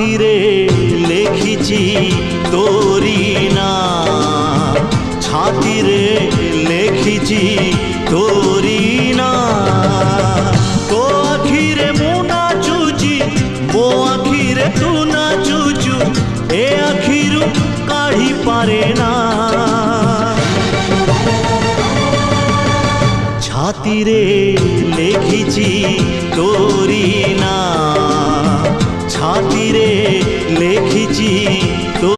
छातीरे लेखिची तोरी ना छातीरे लेखिची तोरी ना तो आखिरे मु नाचुची मो आखिरे तू नाचुचु ए आखिरु काढ़ी पारे ना छातीरे लेखिची तोरी ना छातीरे लेखिची तो